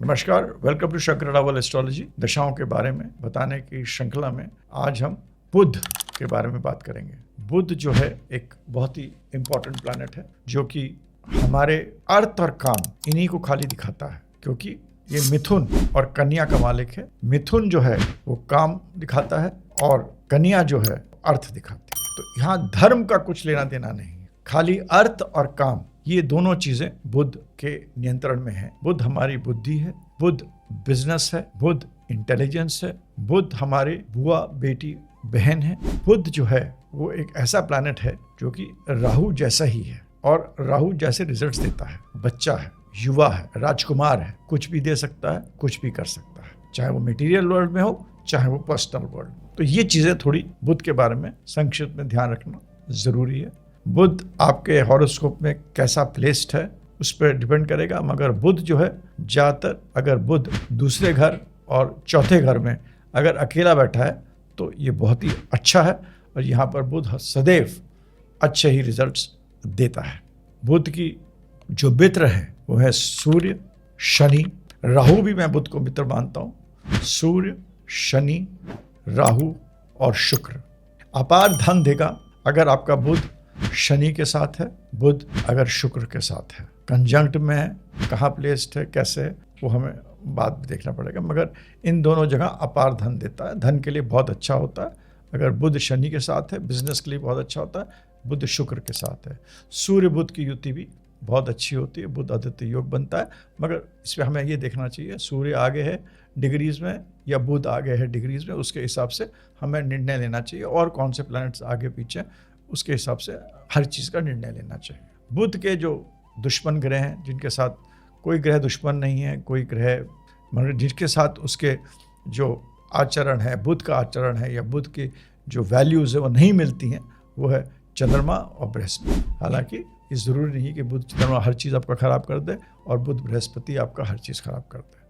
नमस्कार, welcome to Shankar Rawal astrology. दशाओं के बारे में बताने की श्रृंखला में आज हम बुध के बारे में बात करेंगे। बुध जो है एक बहुत ही इंपॉर्टेंट प्लैनेट है जो कि हमारे अर्थ और काम इन्हीं को खाली दिखाता है, क्योंकि ये मिथुन और कन्या का मालिक है। मिथुन जो है वो काम दिखाता है और कन्या जो है अर्थ दिखाती है। तो यहाँ धर्म का कुछ लेना देना नहीं है, खाली अर्थ और काम, ये दोनों चीजें बुध के नियंत्रण में है। बुध हमारी बुद्धि है, बुध बिजनेस है, बुध इंटेलिजेंस है, बुध हमारे बुआ बेटी बहन है। बुध जो है वो एक ऐसा प्लैनेट है जो कि राहु जैसा ही है और राहु जैसे रिजल्ट्स देता है। बच्चा है, युवा है, राजकुमार है, कुछ भी दे सकता है, कुछ भी कर सकता है, चाहे वो मटेरियल वर्ल्ड में हो चाहे वो पर्सनल वर्ल्ड। तो ये चीजें थोड़ी बुध के बारे में संक्षिप्त में ध्यान रखना जरूरी है। बुध आपके हॉरोस्कोप में कैसा प्लेस्ड है उस पर डिपेंड करेगा, मगर बुध जो है ज़्यादातर अगर बुध दूसरे घर और चौथे घर में अगर अकेला बैठा है तो ये बहुत ही अच्छा है और यहाँ पर बुध सदैव अच्छे ही रिजल्ट्स देता है। बुध की जो मित्र है वो है सूर्य, शनि, राहु भी मैं बुध को मित्र मानता हूँ। सूर्य, शनि, राहु और शुक्र अपार धन देगा अगर आपका बुध शनि के साथ है, बुध अगर शुक्र के साथ है। कंजंक्ट में है, कहाँ प्लेस्ड है, कैसे है, वो हमें बाद में देखना पड़ेगा, मगर इन दोनों जगह अपार धन देता है। धन के लिए बहुत अच्छा होता है अगर बुध शनि के साथ है, बिजनेस के लिए बहुत अच्छा होता है बुध शुक्र के साथ है। सूर्य बुध की युति भी बहुत अच्छी होती है, बुध आदित्य योग बनता है, मगर इसमें हमें ये देखना चाहिए सूर्य आगे है डिग्रीज में या बुध आगे है डिग्रीज में, उसके हिसाब से हमें निर्णय लेना चाहिए और कौन से प्लैनेट्स आगे पीछे उसके हिसाब से हर चीज़ का निर्णय लेना चाहिए। बुध के जो दुश्मन ग्रह हैं, जिनके साथ कोई ग्रह दुश्मन नहीं है, कोई ग्रह मतलब जिसके साथ उसके जो आचरण है, बुध का आचरण है या बुध की जो वैल्यूज़ है वो नहीं मिलती हैं, वो है चंद्रमा और बृहस्पति। हालांकि ये ज़रूरी नहीं कि बुध चंद्रमा हर चीज़ आपका ख़राब कर दे और बुध बृहस्पति आपका हर चीज़ ख़राब कर दे,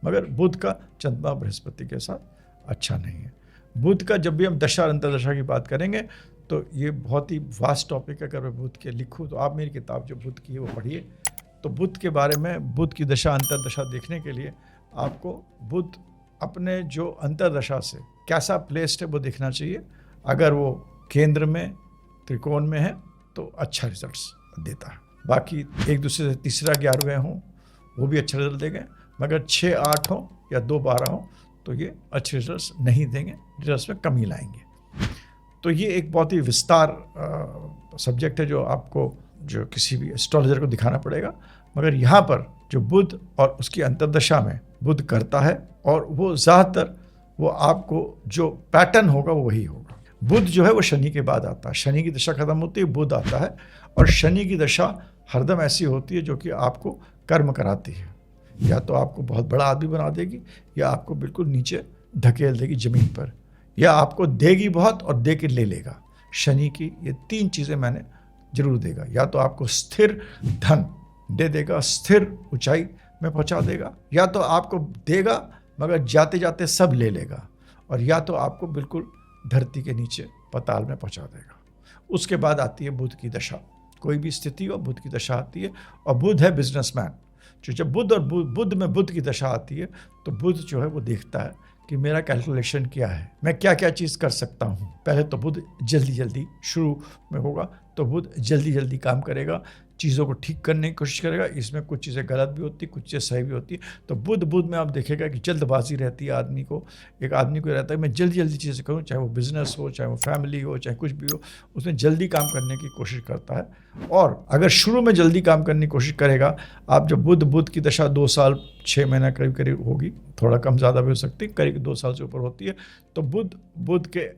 मगर बुध का चंद्रमा बृहस्पति के साथ अच्छा नहीं है। बुध का जब भी हम दशा और अंतर्दशा की बात करेंगे तो ये बहुत ही वास्ट टॉपिक है। अगर मैं बुध के लिखूँ तो आप मेरी किताब जो बुध की है वो पढ़िए। तो बुध के बारे में, बुध की दशा अंतर्दशा देखने के लिए आपको बुध अपने जो अंतर्दशा से कैसा प्लेस्ड है वो देखना चाहिए। अगर वो केंद्र में त्रिकोण में है तो अच्छा रिजल्ट्स देता है। बाकी एक दूसरे से तीसरा 11वें हों वो भी अच्छा रिजल्ट देंगे, मगर 6-8 हो या 2-12 हो तो ये अच्छे रिजल्ट्स नहीं देंगे, रिजल्ट्स में कमी लाएंगे। तो ये एक बहुत ही विस्तार सब्जेक्ट है जो आपको जो किसी भी एस्ट्रोलॉजर को दिखाना पड़ेगा, मगर यहाँ पर जो बुध और उसकी अंतर्दशा में बुध करता है और वो ज़्यादातर वो आपको जो पैटर्न होगा वो वही होगा। बुध जो है वो शनि के बाद आता है, शनि की दशा खत्म होती है, बुध आता है और शनि की दशा हरदम ऐसी होती है जो कि आपको कर्म कराती है। या तो आपको बहुत बड़ा आदमी बना देगी या आपको बिल्कुल नीचे धकेल देगी ज़मीन पर, या आपको देगी बहुत और दे के ले लेगा। शनि की ये 3 चीज़ें मैंने जरूर देगा। या तो आपको स्थिर धन दे देगा, स्थिर ऊंचाई में पहुंचा देगा, या तो आपको देगा मगर जाते जाते सब ले लेगा, और या तो आपको बिल्कुल धरती के नीचे पाताल में पहुंचा देगा। उसके बाद आती है बुध की दशा। कोई भी स्थिति हो बुध की दशा आती है, और बुध है बिजनेसमैन। जो जब बुध और बुध में बुध की दशा आती है तो बुध जो है वो देखता है कि मेरा कैलकुलेशन क्या है, मैं क्या क्या चीज़ कर सकता हूँ। पहले तो बुध जल्दी जल्दी शुरू में होगा तो बुध जल्दी जल्दी काम करेगा, चीज़ों को ठीक करने की कोशिश करेगा। इसमें कुछ चीज़ें गलत भी होती, कुछ चीज़ें सही भी होती है। तो बुध में आप देखेगा कि जल्दबाजी रहती है आदमी को। एक आदमी को रहता है मैं जल्दी जल्दी चीज़ें करूँ, चाहे वो बिजनेस हो, चाहे वो फैमिली हो, चाहे कुछ भी हो, उसमें जल्दी काम करने की कोशिश करता है। और अगर शुरू में जल्दी काम करने की कोशिश करेगा, आप जब बुध की दशा 2 साल 6 महीना करीब होगी, थोड़ा कम ज़्यादा भी हो सकती है, करीब 2 साल से ऊपर होती है, तो बुध के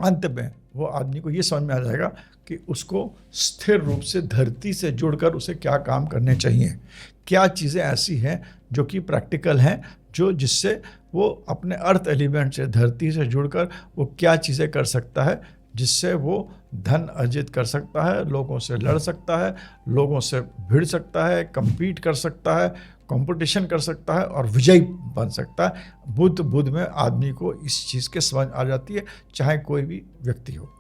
अंत में वो आदमी को ये समझ में आ जाएगा कि उसको स्थिर रूप से धरती से जुड़कर उसे क्या काम करने चाहिए, क्या चीज़ें ऐसी हैं जो कि प्रैक्टिकल हैं, जो जिससे वो अपने अर्थ एलिमेंट से धरती से जुड़कर वो क्या चीज़ें कर सकता है, जिससे वो धन अर्जित कर सकता है, लोगों से लड़ सकता है, लोगों से भिड़ सकता है, compete कर सकता है, कंपटीशन कर सकता है और विजयी बन सकता है। बुध में आदमी को इस चीज़ के समझ आ जाती है, चाहे कोई भी व्यक्ति हो।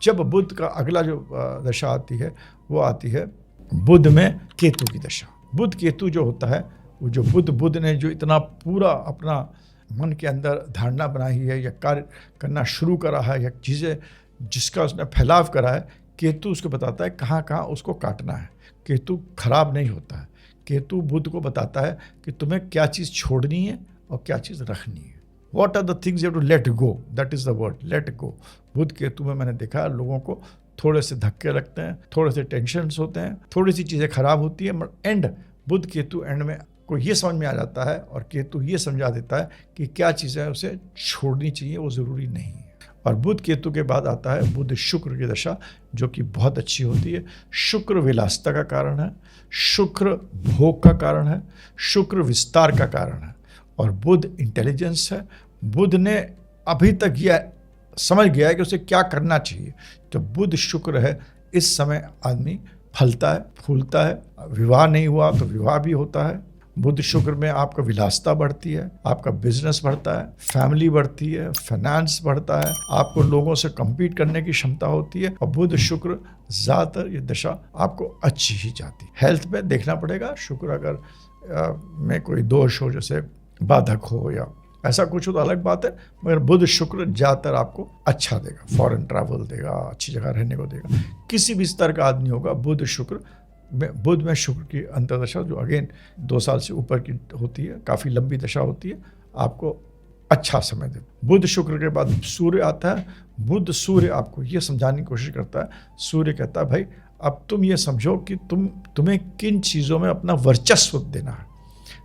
जब बुध का अगला जो दशा आती है वो आती है बुध में केतु की दशा। बुध केतु जो होता है वो जो बुद्ध ने जो इतना पूरा अपना मन के अंदर धारणा बनाई है या कार्य करना शुरू करा है या चीज़ें जिसका उसने फैलाव करा है, केतु उसको बताता है कहाँ कहाँ उसको काटना है। केतु खराब नहीं होता है। केतु बुद्ध को बताता है कि तुम्हें क्या चीज़ छोड़नी है और क्या चीज़ रखनी है। What are the things you have to let go? That is the word, let go. बुध केतु में मैंने देखा लोगों को थोड़े से धक्के लगते हैं, थोड़े से टेंशन्स होते हैं, थोड़ी सी चीज़ें खराब होती है, एंड बुध केतु एंड में को ये समझ में आ जाता है और केतु ये समझा देता है कि क्या चीज़ें उसे छोड़नी चाहिए, वो ज़रूरी नहीं है। और बुध केतु के बाद आता है बुध शुक्र की दशा, जो कि बहुत अच्छी होती है। शुक्र विलासिता का कारण है, शुक्र भोग का कारण है, शुक्र विस्तार का कारण है, और बुध इंटेलिजेंस है। बुध ने अभी तक यह समझ गया है कि उसे क्या करना चाहिए। तो बुध शुक्र है, इस समय आदमी फलता है, फूलता है। विवाह नहीं हुआ तो विवाह भी होता है। बुध शुक्र में आपका विलासिता बढ़ती है, आपका बिजनेस बढ़ता है, फैमिली बढ़ती है, फाइनेंस बढ़ता है, आपको लोगों से compete करने की क्षमता होती है। और बुध शुक्र ज़्यादातर ये दशा आपको अच्छी ही जाती है। हेल्थ में देखना पड़ेगा, शुक्र अगर में कोई दोष हो, जैसे बाधक हो या ऐसा कुछ हो तो अलग बात है, मगर बुध शुक्र ज़्यादातर आपको अच्छा देगा। फॉरेन ट्रैवल देगा, अच्छी जगह रहने को देगा। किसी भी स्तर का आदमी होगा, बुध में शुक्र की अंतर्दशा जो अगेन 2 साल से ऊपर की होती है, काफ़ी लंबी दशा होती है, आपको अच्छा समय दे। बुध शुक्र के बाद सूर्य आता है। बुध सूर्य आपको ये समझाने की कोशिश करता है। सूर्य कहता है भाई अब तुम ये समझो कि तुम्हें किन चीज़ों में अपना वर्चस्व देना है।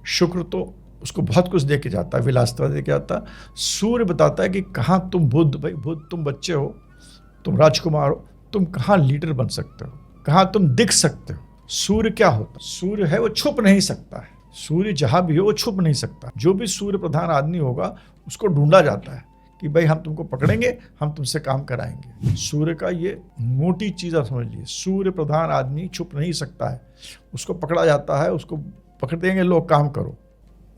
शुक्र तो उसको बहुत कुछ दे के जाता है, विलासिता दे के आता है। सूर्य बताता है कि कहाँ तुम भाई बुध तुम बच्चे हो, तुम राजकुमार हो, तुम कहाँ लीडर बन सकते हो, कहाँ तुम दिख सकते हो। सूर्य क्या होता है? सूर्य है वो छुप नहीं सकता है। सूर्य जहाँ भी हो वो छुप नहीं सकता। जो भी सूर्य प्रधान आदमी होगा उसको ढूंढा जाता है कि भाई हम तुमको पकड़ेंगे, हम तुमसे काम कराएंगे। सूर्य का ये मोटी चीज़ आप समझ लीजिए, सूर्य प्रधान आदमी छुप नहीं सकता है, उसको पकड़ा जाता है, उसको पकड़ देंगे लोग, काम करो।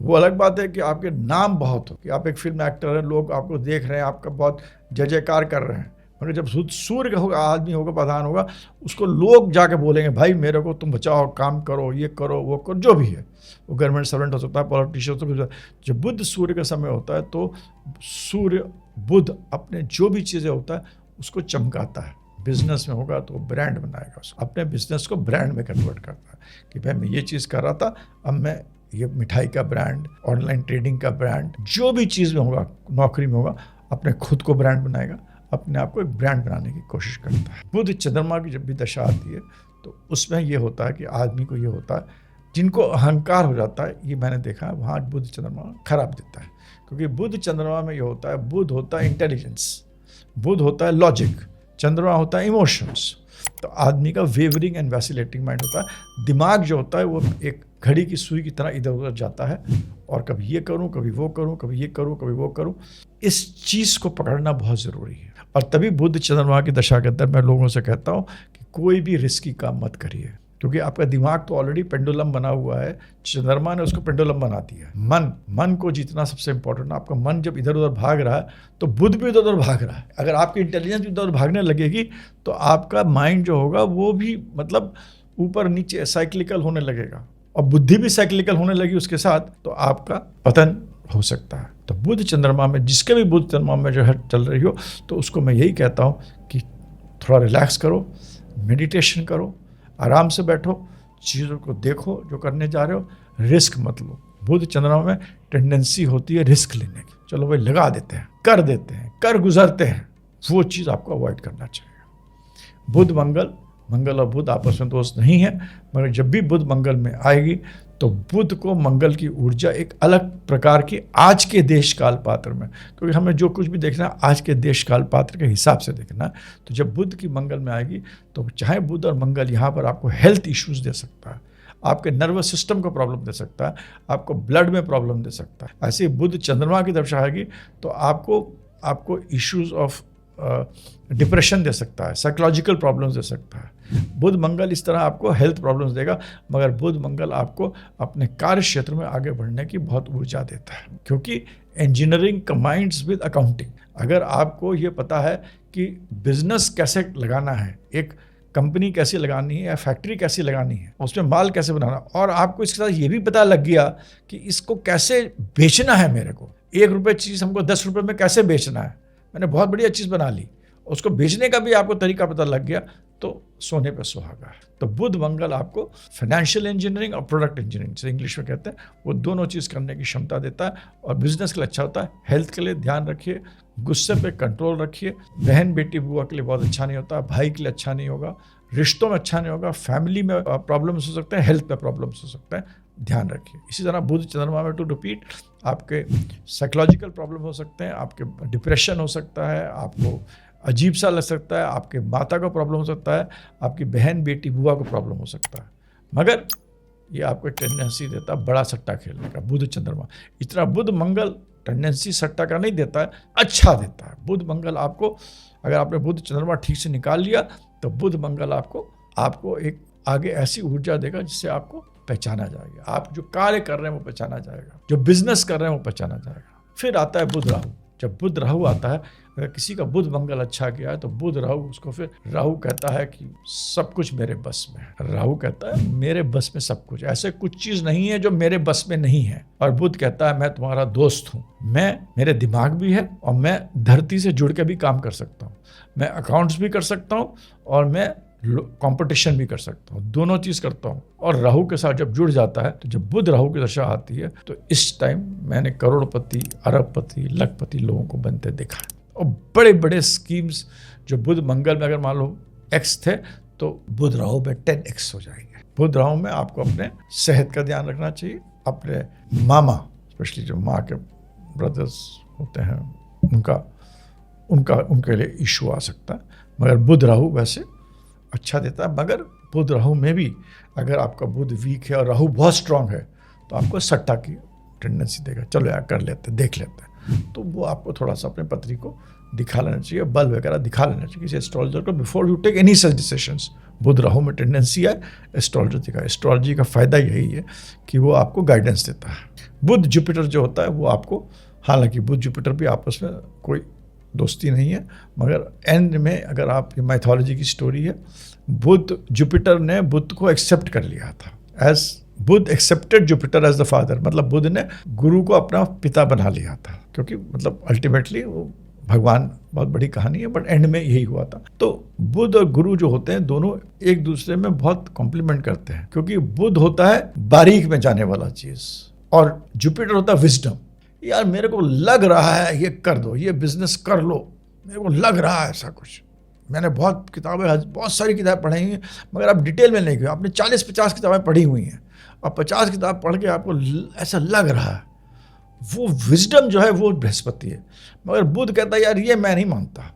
वो अलग बात है कि आपके नाम बहुत हो, कि आप एक फिल्म एक्टर हैं, लोग आपको देख रहे हैं, आपका बहुत जय जयकार कर रहे हैं, मगर जब सूर्य का होगा आदमी होगा, प्रधान होगा, उसको लोग जाके बोलेंगे भाई मेरे को तुम बचाओ, काम करो, ये करो, वो करो, जो भी है। वो गवर्नमेंट सर्वेंट हो सकता है, पॉलिटिशियन हो सकता है। जब बुध सूर्य का समय होता है तो सूर्य बुध अपने जो भी चीज़ें होता है उसको चमकाता है। बिजनेस में होगा तो ब्रांड बनाएगा, उसको अपने बिजनेस को ब्रांड में कन्वर्ट करता है कि भाई मैं ये चीज़ कर रहा था, अब मैं ये मिठाई का ब्रांड, ऑनलाइन ट्रेडिंग का ब्रांड, जो भी चीज़ में होगा, नौकरी में होगा, अपने खुद को ब्रांड बनाएगा, अपने आप को एक ब्रांड बनाने की कोशिश करता है। बुध चंद्रमा की जब भी दशा आती है तो उसमें ये होता है कि आदमी को ये होता है, जिनको अहंकार हो जाता है, ये मैंने देखा है, वहाँ बुध चंद्रमा खराब देता है। क्योंकि बुध चंद्रमा में ये होता है, बुध होता है इंटेलिजेंस, बुध होता है लॉजिक, चंद्रमा होता है इमोशंस। तो आदमी का वेवरिंग एंड वैसिलेटिंग माइंड होता है। दिमाग जो होता है वो एक घड़ी की सुई की तरह इधर उधर जाता है, और कभी ये करूं, कभी वो करूं, कभी ये करूं, कभी वो करूं। इस चीज़ को पकड़ना बहुत ज़रूरी है। और तभी बुध चंद्रमा की दशा के अंदर मैं लोगों से कहता हूं कि कोई भी रिस्की काम मत करिए, क्योंकि आपका दिमाग तो ऑलरेडी पेंडुलम बना हुआ है, चंद्रमा ने उसको पेंडुलम बना दिया है। मन को जीतना सबसे इंपॉर्टेंट है। आपका मन जब इधर उधर भाग रहा है तो बुध भी इधर उधर भाग रहा है। अगर आपकी इंटेलिजेंस भी इधर उधर भागने लगेगी तो आपका माइंड जो होगा वो भी मतलब ऊपर नीचे साइक्लिकल होने लगेगा, और बुद्धि भी साइक्लिकल होने लगी उसके साथ, तो आपका पतन हो सकता है। तो बुध चंद्रमा में, जिसके भी बुध चंद्रमा में जो है चल रही हो, तो उसको मैं यही कहता हूँ कि थोड़ा रिलैक्स करो, मेडिटेशन करो, आराम से बैठो, चीज़ों को देखो जो करने जा रहे हो, रिस्क मत लो। बुध चंद्रमा में टेंडेंसी होती है रिस्क लेने की, चलो भाई लगा देते हैं, कर देते हैं, कर गुजरते हैं, वो चीज़ आपको अवॉइड करना चाहिए। बुध मंगल और बुध आपस में दोस्त नहीं है, मगर जब भी बुध मंगल में आएगी तो बुध को मंगल की ऊर्जा एक अलग प्रकार की आज के देश काल पात्र में, क्योंकि हमें जो कुछ भी देखना है आज के देश काल पात्र के हिसाब से देखना है। तो जब बुध की मंगल में आएगी तो चाहे बुध और मंगल यहाँ पर आपको हेल्थ इश्यूज दे सकता है, आपके नर्वस सिस्टम को प्रॉब्लम दे सकता है, आपको ब्लड में प्रॉब्लम दे सकता है। ऐसे बुध चंद्रमा की तरफ आएगी तो आपको इश्यूज ऑफ डिप्रेशन दे सकता है, साइकोलॉजिकल प्रॉब्लम्स दे सकता है। बुध मंगल इस तरह आपको हेल्थ प्रॉब्लम्स देगा, मगर बुध मंगल आपको अपने कार्य क्षेत्र में आगे बढ़ने की बहुत ऊर्जा देता है, क्योंकि इंजीनियरिंग कंबाइंड्स विद अकाउंटिंग। अगर आपको ये पता है कि बिजनेस कैसे लगाना है, एक कंपनी कैसी लगानी है या फैक्ट्री कैसी लगानी है, उसमें माल कैसे बनाना, और आपको इसके साथ ये भी पता लग गया कि इसको कैसे बेचना है, मेरे को 1 रुपये चीज़ हमको 10 रुपये में कैसे बेचना है, मैंने बहुत बढ़िया चीज़ बना ली, उसको बेचने का भी आपको तरीका पता लग गया, तो सोने पे सुहागा है। तो बुध मंगल आपको फाइनेंशियल इंजीनियरिंग और प्रोडक्ट इंजीनियरिंग, जिसे इंग्लिश में कहते हैं, वो दोनों चीज़ करने की क्षमता देता है और बिजनेस के लिए अच्छा होता है। हेल्थ के लिए ध्यान रखिए, गुस्से पे कंट्रोल रखिए, बहन बेटी बुआ के लिए बहुत अच्छा नहीं होता, भाई के लिए अच्छा नहीं होगा, रिश्तों में अच्छा नहीं होगा, फैमिली में प्रॉब्लम्स हो सकते हैं, हेल्थ में प्रॉब्लम्स हो सकते हैं, ध्यान रखिए। इसी तरह बुध चंद्रमा में, टू रिपीट, आपके साइकोलॉजिकल प्रॉब्लम हो सकते हैं, आपके डिप्रेशन हो सकता है, आपको अजीब सा लग सकता है, आपके माता को प्रॉब्लम हो सकता है, आपकी बहन बेटी बुआ को प्रॉब्लम हो सकता है, मगर ये आपको टेंडेंसी देता है बड़ा सट्टा खेलने का, बुध चंद्रमा। इतना बुध मंगल टेंडेंसी सट्टा का नहीं देता है, अच्छा देता है। बुध मंगल आपको, अगर आपने बुध चंद्रमा ठीक से निकाल लिया तो बुध मंगल आपको एक आगे ऐसी ऊर्जा देगा जिससे आपको पहचाना जाएगा, आप जो कार्य कर रहे हैं वो पहचाना जाएगा, जो बिजनेस कर रहे हैं वो पहचाना जाएगा। फिर आता है बुध राहु। जब बुध राहु आता है, अगर किसी का बुध मंगल अच्छा गया है तो बुध राहु, उसको फिर राहु कहता है कि सब कुछ मेरे बस में है। राहु कहता है मेरे बस में सब कुछ, ऐसे कुछ चीज नहीं है जो मेरे बस में नहीं है। और बुध कहता है मैं तुम्हारा दोस्त हूँ, मेरे दिमाग भी है और मैं धरती से जुड़ के भी काम कर सकता हूँ, मैं अकाउंट्स भी कर सकता हूँ और मैं कंपटीशन भी कर सकता हूँ, दोनों चीज करता हूँ। और राहु के साथ जब जुड़ जाता है, तो जब बुध राहु की दशा आती है तो इस टाइम मैंने करोड़पति, अरबपति, लखपति लोगों को बनते देखा है। और बड़े बड़े स्कीम्स जो बुध मंगल में अगर मान लो X थे तो बुध राहु में 10X हो जाएंगे। बुध राहु में आपको अपने सेहत का ध्यान रखना चाहिए, अपने मामा, स्पेशली जो माँ के ब्रदर्स होते हैं, उनके लिए इशू आ सकता है। मगर बुध राहु वैसे अच्छा देता है, मगर बुध राहु में भी अगर आपका बुध वीक है और राहु बहुत स्ट्रांग है तो आपको सट्टा की टेंडेंसी देगा। चलो यार कर लेते हैं, देख लेते हैं, तो वो आपको थोड़ा सा अपने पत्री को दिखा लेना चाहिए, बल वगैरह दिखा लेना चाहिए किसी एस्ट्रोलॉजर को before you take any such decisions. Budh Rahu में टेंडेंसी है, एस्ट्रोलॉजर दिखा। एस्ट्रोलॉजी का फायदा यही है कि वो आपको गाइडेंस देता है। बुध जुपिटर जो होता है वो आपको, हालांकि बुध जुपिटर भी आपस में कोई दोस्ती नहीं है, मगर एंड में अगर आप, ये माइथोलॉजी की स्टोरी है, बुध जुपिटर ने बुध को एक्सेप्ट कर लिया था, as Budh accepted Jupiter as the father, मतलब बुध ने गुरु को अपना पिता बना लिया था, क्योंकि मतलब अल्टीमेटली वो भगवान, बहुत बड़ी कहानी है बट एंड में यही हुआ था। तो बुध और गुरु जो होते हैं दोनों एक दूसरे में बहुत कॉम्प्लीमेंट करते हैं, क्योंकि बुध होता है बारीक में जाने वाला चीज और जुपिटर होता है विजडम। यार मेरे को लग रहा है ये कर दो, ये बिजनेस कर लो, मेरे को लग रहा है ऐसा कुछ, मैंने बहुत सारी किताबें पढ़ी हैं, मगर आप डिटेल में नहीं गए, आपने 40-50 किताबें पढ़ी हुई हैं और 50 किताब पढ़ के आपको ऐसा लग रहा है, वो विजडम जो है वो बृहस्पति है। मगर बुध कहता है यार ये मैं नहीं मानता,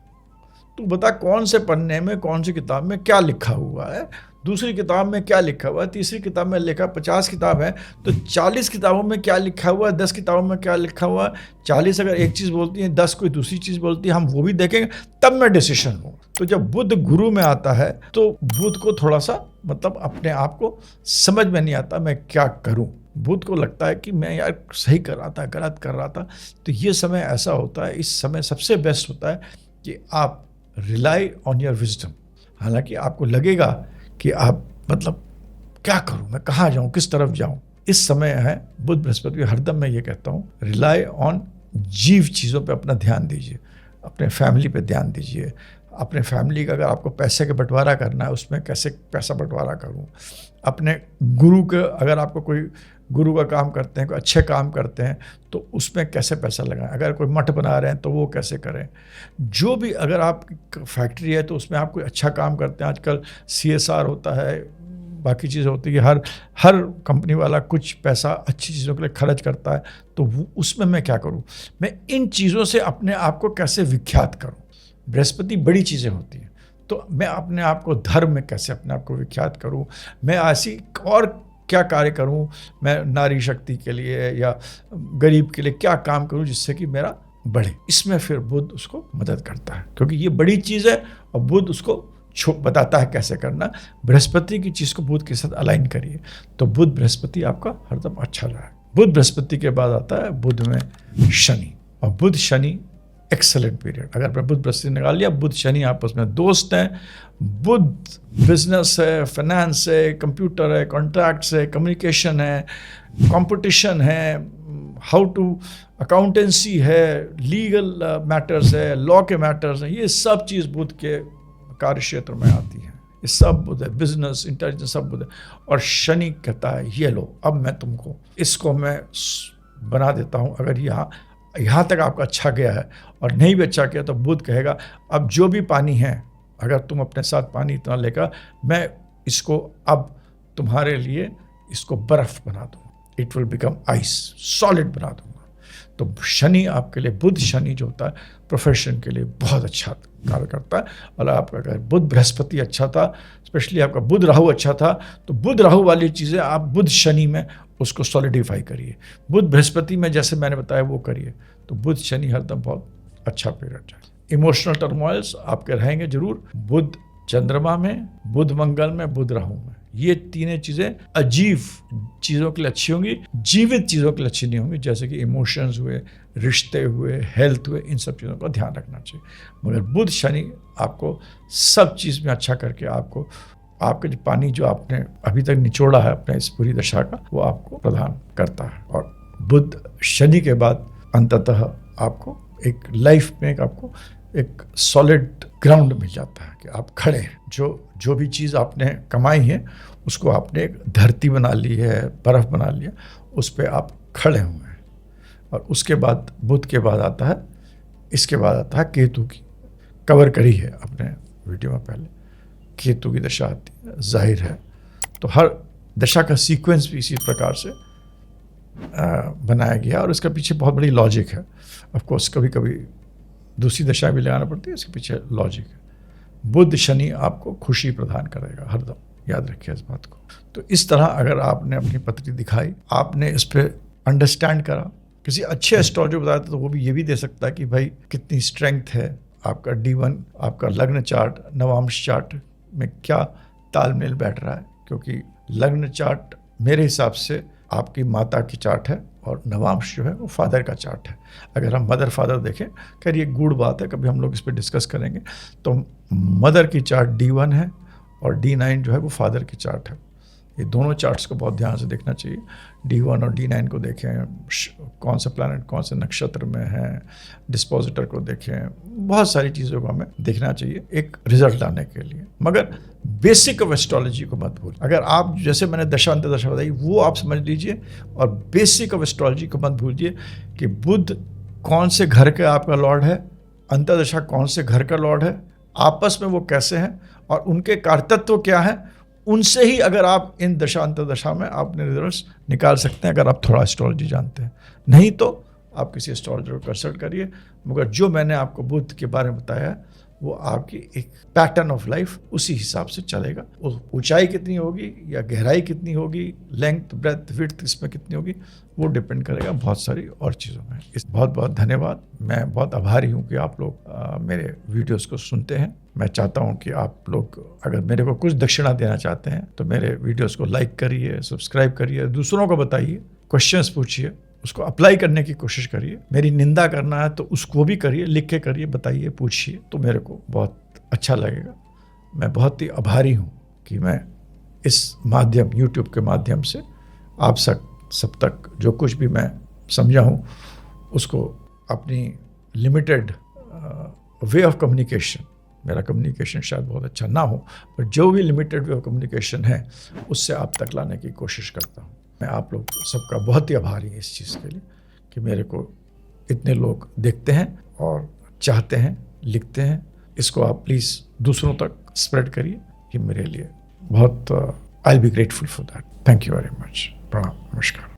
तू बता कौन से पन्ने में, कौन सी किताब में क्या लिखा हुआ है, दूसरी किताब में क्या लिखा हुआ है, तीसरी किताब में लिखा, 50 किताब है तो 40 किताबों में क्या लिखा हुआ है, 10 किताबों में क्या लिखा हुआ है, 40 अगर एक चीज़ बोलती है, 10 कोई दूसरी चीज़ बोलती है, हम वो भी देखेंगे तब मैं डिसीजन लूँगा। तो जब बुध गुरु में आता है तो बुध को थोड़ा सा मतलब अपने आप को समझ में नहीं आता मैं क्या करूँ। बुध को लगता है कि मैं यार सही कर रहा था, गलत कर रहा था। तो ये समय ऐसा होता है, इस समय सबसे बेस्ट होता है कि आप रिलाई ऑन योर विजडम। हालांकि आपको लगेगा कि आप मतलब क्या करूं, मैं कहाँ जाऊं, किस तरफ जाऊं, इस समय है बुध बृहस्पति। हरदम मैं ये कहता हूं रिलाई ऑन जीव चीज़ों पे अपना ध्यान दीजिए, अपने फैमिली पे ध्यान दीजिए। अपने फैमिली का अगर आपको पैसे का बंटवारा करना है उसमें कैसे पैसा बंटवारा करूं, अपने गुरु के, अगर आपको कोई गुरु का काम करते हैं, कोई अच्छे काम करते हैं तो उसमें कैसे पैसा लगाएं, अगर कोई मठ बना रहे हैं तो वो कैसे करें, जो भी, अगर आप फैक्ट्री है तो उसमें आप कोई अच्छा काम करते हैं, आजकल CSR होता है, बाकी चीज़ें होती है कि हर कंपनी वाला कुछ पैसा अच्छी चीज़ों के लिए खर्च करता है, तो उसमें मैं क्या करूं, मैं इन चीज़ों से अपने आप को कैसे विख्यात करूं। बृहस्पति बड़ी चीज़ें होती हैं, तो मैं अपने आप को धर्म में कैसे अपने आप को विख्यात करूं, मैं ऐसी और क्या कार्य करूं, मैं नारी शक्ति के लिए या गरीब के लिए क्या काम करूं जिससे कि मेरा बढ़े। इसमें फिर बुध उसको मदद करता है, क्योंकि ये बड़ी चीज़ है और बुध उसको बताता है कैसे करना। बृहस्पति की चीज़ को बुध के साथ अलाइन करिए तो बुध बृहस्पति आपका हरदम अच्छा रहा है। बुध बृहस्पति के बाद आता है बुध में शनि, और बुध शनि एक्सेलेंट पीरियड। अगर मैं बुध बृहस्पति निकाल लिया, बुध शनि आपस में दोस्त हैं। बुध बिजनेस है, फाइनेंस है, कंप्यूटर है, कॉन्ट्रैक्ट्स है, कम्युनिकेशन है, कंपटीशन है, हाउ टू अकाउंटेंसी है, लीगल मैटर्स है, लॉ के मैटर्स हैं, ये सब चीज़ बुध के कार्य क्षेत्र में आती है। ये सब बुध है, बिजनेस, इंटेलिजेंस सब बुध है। और शनि कहता है ये लो, अब मैं तुमको इसको मैं बना देता हूँ। अगर यहाँ तक आपका अच्छा गया है और नहीं भी अच्छा किया तो बुध कहेगा अब जो भी पानी है, अगर तुम अपने साथ पानी इतना लेकर, मैं इसको अब तुम्हारे लिए इसको बर्फ बना दूँगा, it will become ice, solid बना दूँगा। तो शनि आपके लिए, बुध शनि जो होता है प्रोफेशन के लिए बहुत अच्छा कार्य करता है। और आपका अगर बुध बृहस्पति अच्छा था, स्पेशली आपका बुध राहु अच्छा था, तो बुध राहु वाली चीज़ें आप बुध शनि में उसको सॉलिडिफाई करिए। बुध बृहस्पति में जैसे मैंने बताया वो करिए, तो बुध शनि हरदम बहुत अच्छा पीरियड है। इमोशनल टर्मोइल्स आपके रहेंगे जरूर, बुध चंद्रमा में, बुध मंगल में, बुध राहु में। ये तीनों चीज़ें अजीब चीज़ों के लिए अच्छी होंगी, जीवित चीज़ों के लिए अच्छी नहीं होंगी, जैसे कि इमोशंस हुए, रिश्ते हुए, हेल्थ हुए, इन सब चीज़ों का ध्यान रखना चाहिए। मगर बुध शनि आपको सब चीज़ में अच्छा करके आपको आपके जो पानी जो आपने अभी तक निचोड़ा है अपने इस पूरी दशा का, वो आपको प्रदान करता है। और बुध शनि के बाद अंततः आपको एक लाइफ में आपको एक सॉलिड ग्राउंड मिल जाता है कि आप खड़े हैं। जो भी चीज़ आपने कमाई है उसको आपने एक धरती बना ली है, बर्फ़ बना लिया, उस पर आप खड़े हुए हैं। और उसके बाद बुध के बाद आता है, इसके बाद आता है केतु की, कवर करी है अपने वीडियो में पहले, केतु की दशा आती है, जाहिर है। तो हर दशा का सीक्वेंस भी इसी प्रकार से बनाया गया और इसका पीछे बहुत बड़ी लॉजिक है। ऑफ कोर्स कभी कभी दूसरी दशा भी लगाना पड़ती है, इसके पीछे लॉजिक है। बुध शनि आपको खुशी प्रदान करेगा हरदम, याद रखिए इस बात को। तो इस तरह अगर आपने अपनी पत्री दिखाई, आपने इस पर अंडरस्टैंड करा, किसी अच्छे एस्ट्रोलॉजर बताया तो वो भी ये भी दे सकता है कि भाई कितनी स्ट्रेंथ है आपका D1, आपका लग्न चार्ट, नवांश चार्ट में क्या तालमेल बैठ रहा है। क्योंकि लग्न चार्ट मेरे हिसाब से आपकी माता की चार्ट है और नवांश जो है वो फादर का चार्ट है। अगर हम मदर फादर देखें, खैर ये गूढ़ बात है, कभी हम लोग इस पर डिस्कस करेंगे। तो मदर की चार्ट D1 है और D9 जो है वो फादर की चार्ट है। ये दोनों चार्ट्स को बहुत ध्यान से देखना चाहिए। D1 और D9 को देखें, कौन सा प्लैनेट कौन से नक्षत्र में है, डिस्पोजिटर को देखें, बहुत सारी चीज़ों को हमें देखना चाहिए एक रिजल्ट लाने के लिए। मगर बेसिक ऑफ एस्ट्रोलॉजी को मत भूलिए। अगर आप जैसे मैंने दशा अंतर्दशा बताई वो आप समझ लीजिए, और बेसिक ऑफ एस्ट्रोलॉजी को मत भूलिए कि बुध कौन से घर का आपका लॉर्ड है, अंतर्दशा कौन से घर का लॉर्ड है, आपस में वो कैसे हैं और उनके कारतत्व क्या है। उनसे ही अगर आप इन दशा अंतर्दशा में आपने रिजल्ट्स निकाल सकते हैं, अगर आप थोड़ा एस्ट्रोलॉजी जानते हैं। नहीं तो आप किसी एस्ट्रोलॉजर को कंसल्ट करिए। मगर जो मैंने आपको बुध के बारे में बताया है वो आपकी एक पैटर्न ऑफ लाइफ उसी हिसाब से चलेगा। ऊंचाई कितनी होगी या गहराई कितनी होगी, लेंथ ब्रेथ विड्थ इसमें कितनी होगी, वो डिपेंड करेगा बहुत सारी और चीज़ों में। इस बहुत बहुत धन्यवाद। मैं बहुत आभारी हूँ कि आप लोग मेरे वीडियोस को सुनते हैं। मैं चाहता हूँ कि आप लोग अगर मेरे को कुछ दक्षिणा देना चाहते हैं तो मेरे वीडियोस को लाइक करिए, सब्सक्राइब करिए, दूसरों को बताइए, क्वेश्चंस पूछिए, उसको अप्लाई करने की कोशिश करिए। मेरी निंदा करना है तो उसको भी करिए, लिख के करिए, बताइए, पूछिए, तो मेरे को बहुत अच्छा लगेगा। मैं बहुत ही आभारी हूँ कि मैं इस माध्यम यूट्यूब के माध्यम से आप सब तक जो कुछ भी मैं समझा हूँ उसको अपनी लिमिटेड वे ऑफ कम्युनिकेशन, मेरा कम्युनिकेशन शायद बहुत अच्छा ना हो, पर जो भी लिमिटेड वे ऑफ कम्युनिकेशन है उससे आप तक लाने की कोशिश करता हूँ। मैं आप लोग सबका बहुत ही आभारी हूँ इस चीज़ के लिए कि मेरे को इतने लोग देखते हैं और चाहते हैं, लिखते हैं। इसको आप प्लीज़ दूसरों तक स्प्रेड करिए कि मेरे लिए बहुत I will be grateful for that. Thank you very much. प्रणाम, नमस्कार।